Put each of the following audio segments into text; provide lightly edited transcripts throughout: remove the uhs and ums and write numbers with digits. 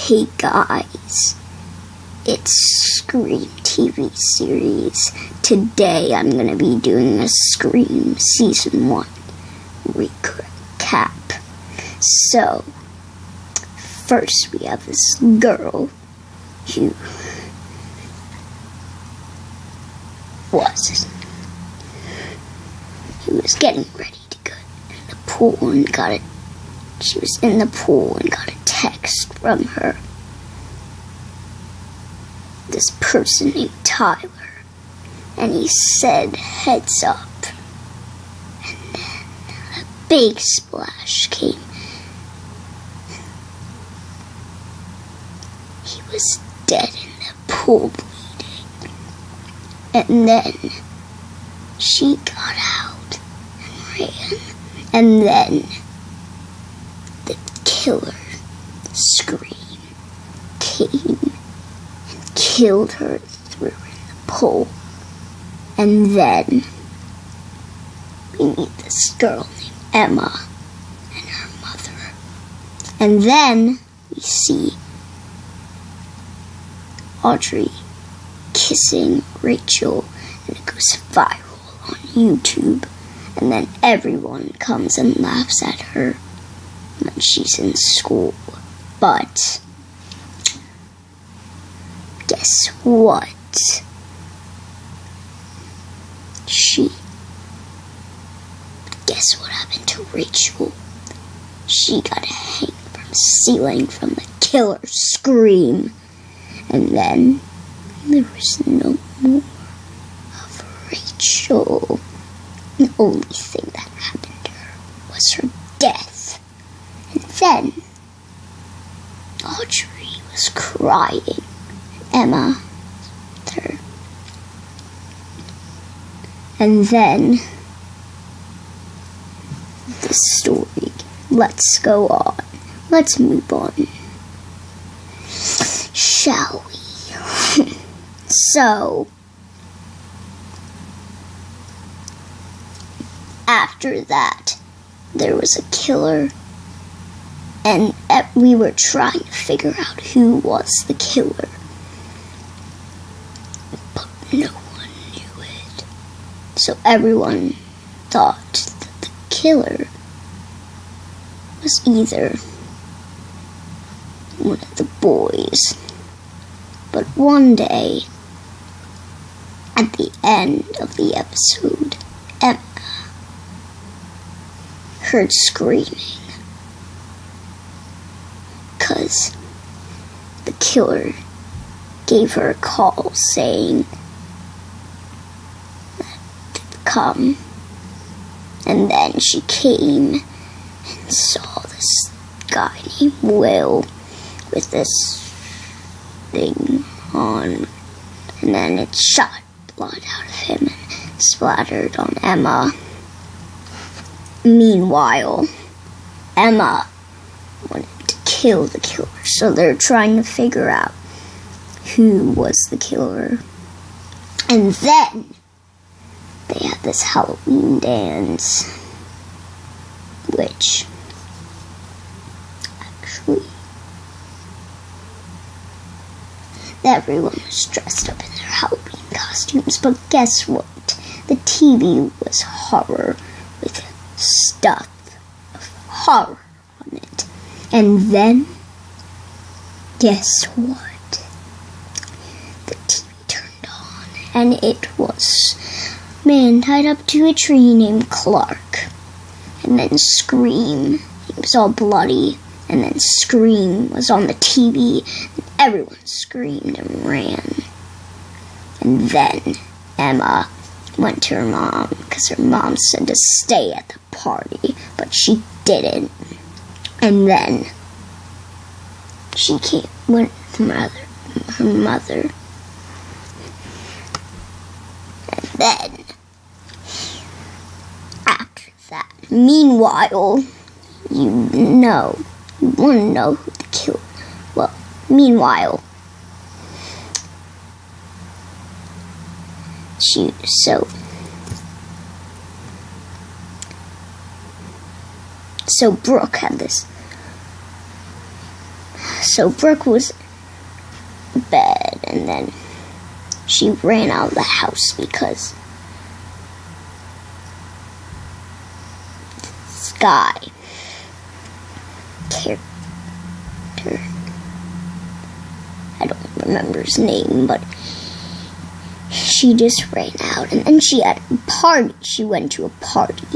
Hey guys, it's Scream TV series. Today I'm going to be doing a Scream Season 1 recap. So, first we have this girl who was getting ready to go in the pool and she was in the pool and got a text from her. This person named Tyler. And he said, "Heads up." And then a big splash came. He was dead in the pool bleeding. And then she got out and ran. And then the killer, Scream, came and killed her, threw her in the pool. And then we meet this girl named Emma and her mother. And then we see Audrey kissing Rachel, and it goes viral on YouTube. And then everyone comes and laughs at her when she's in school. But guess what? Guess what happened to Rachel? She got hanged from the ceiling from the killer Scream. And then there was no more of Rachel. The only thing that happened to her was her death. And then Audrey was crying. Emma with her. And then the story. Let's go on. Let's move on. Shall we? So, after that, there was a killer, and we were trying to figure out who was the killer. But no one knew it. So everyone thought that the killer was either one of the boys. But one day, at the end of the episode, Emma heard screaming because the killer gave her a call saying that to come. And then she came and saw this guy named Will with this thing on, and then it shot blood out of him and splattered on Emma. Meanwhile, Emma wanted to kill the killer, so they're trying to figure out who was the killer. And then they had this Halloween dance, which actually everyone was dressed up in their Halloween costumes. But guess what? The TV was horror with stuff of horror on it. And then, guess what? The TV turned on, and it was a man tied up to a tree named Clark. And then Scream, he was all bloody. And then Scream was on the TV, and everyone screamed and ran. And then Emma went to her mom, because her mom said to stay at the party, but she didn't. And then she went with her mother. And then, after that, meanwhile, you want to know who the killer. Well, meanwhile, so Brooke had this So Brooke was in bed, and then she ran out of the house because this guy character, I don't remember his name, but she just ran out, and then she had a party. She went to a party,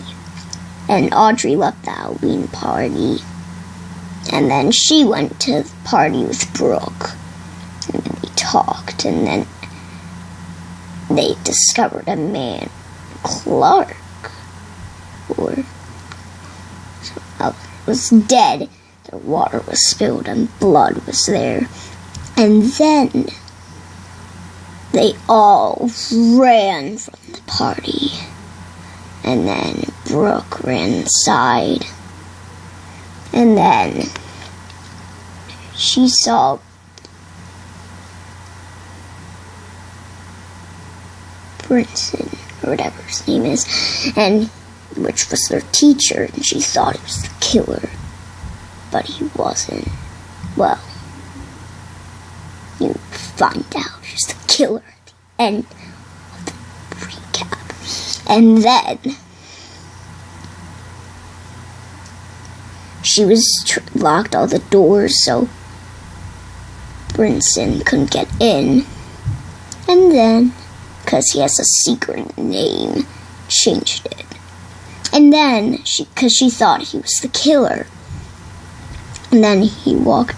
and Audrey left the Halloween party, and then she went to the party with Brooke, and then they talked, and then they discovered a man, Clark, or something else, was dead. The water was spilled and blood was there, and then they all ran from the party, and then Brooke ran inside, and then she saw Brinson, or whatever his name is, and which was their teacher, and she thought he was the killer, but he wasn't. Well, you find out he's the killer at the end of the recap. And then she was locked all the doors so Brinson couldn't get in. And then, because he has a secret name, changed it. And then, because she thought he was the killer. And then he walked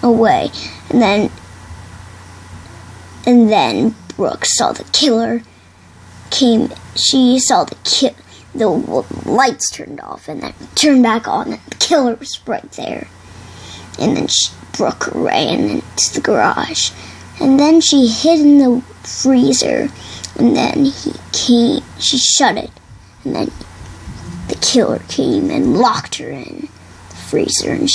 away. And then Brooke saw the killer came. She saw the lights turned off, and then turned back on, and the killer was right there. And then Brooke ran into the garage, and then she hid in the freezer, and then he came. She shut it, and then the killer came and locked her in the freezer, and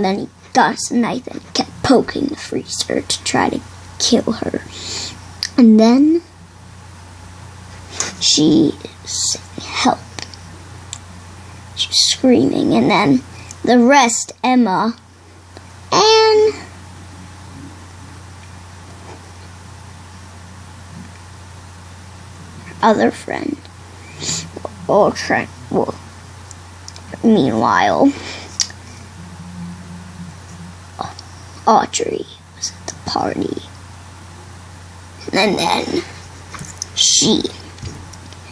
then he got his knife and kept poking the freezer to try to kill her. And then she said, "Help." She was screaming, and then the rest, Emma and her other friend, all trying. Well, meanwhile, Audrey was at the party, and then she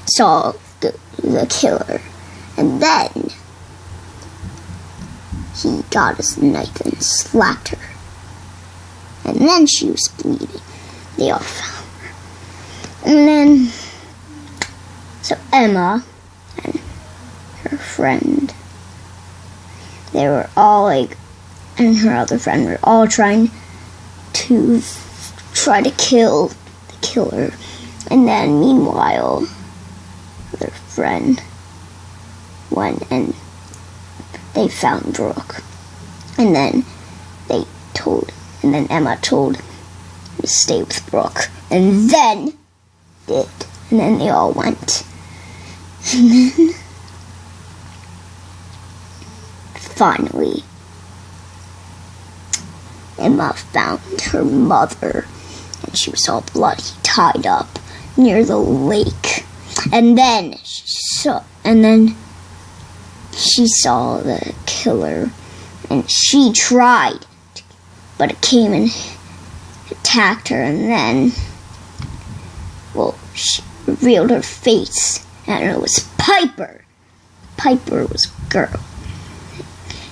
saw the killer, and then he got his knife and slapped her, and then she was bleeding. They all found her, and then so Emma and her friend, they were all and her other friend were all trying to kill the killer. And then meanwhile, their friend went and they found Brooke. And then Emma told him to stay with Brooke. And then they all went. And then finally, Emma found her mother, and she was all bloody, tied up near the lake. And then she saw the killer, and she tried, but it came and attacked her, and then, she revealed her face, and it was Piper. Piper was a girl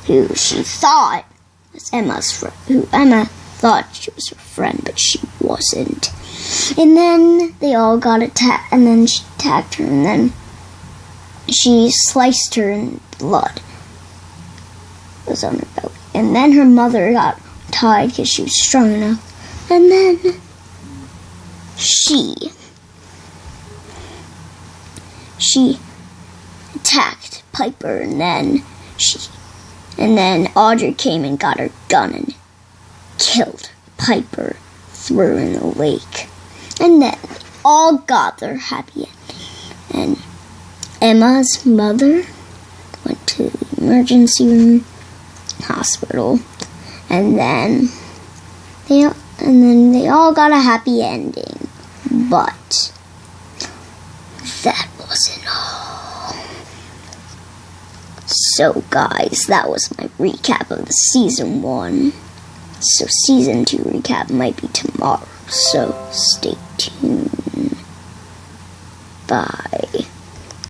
who she thought was Emma's friend, who Emma thought she was her friend, but she wasn't. And then they all got attacked, and then she attacked her, and then she sliced her in blood. It was on her belly. And then her mother got tied because she was strong enough. And then she attacked Piper, and then Audrey came and got her gun and killed Piper, threw her in the lake. And then all got their happy ending. And Emma's mother went to the emergency room, hospital, And then they all got a happy ending. But that wasn't all. So guys, that was my recap of the season 1. So season 2 recap might be tomorrow. So stay tuned. Bye.